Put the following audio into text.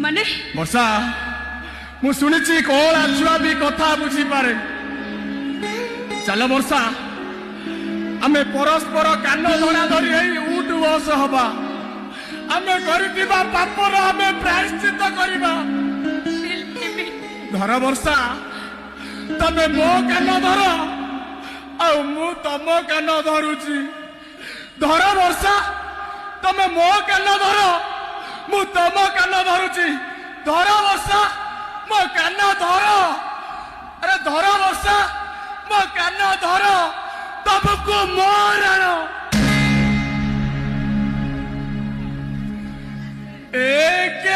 माने ବର୍ଷା ମୁଁ ଶୁଣିଛି କଅଁଳା ଛୁଆ ବି କଥା ବୁଝିପାରେ। ଚାଲ ବର୍ଷା ଆମେ ପରସ୍ପର କାନ ଧରା ଧରି ହେଇ ଉଠ ବସ ହବା। ଆମେ କରିଥିବା ପାପର ଆମେ ପ୍ରାୟଶ୍ଚିତ କରିବା। ଧର ବର୍ଷା ତମେ ମୋ କାନ ଧର ଆଉ ମୁଁ ତମ କାନ ଧରୁଛି। ଧର ବର୍ଷା ତମେ ମୋ କାନ ଧର ମୁଁ ତମ କାନ ଧରୁଛି। ଧର ବର୍ଷା ମୋ କାନ ଧର। ଆରେ ଧର ବର୍ଷା ମୋ କାନ ଧର ତମକୁ ମୋର ଏକ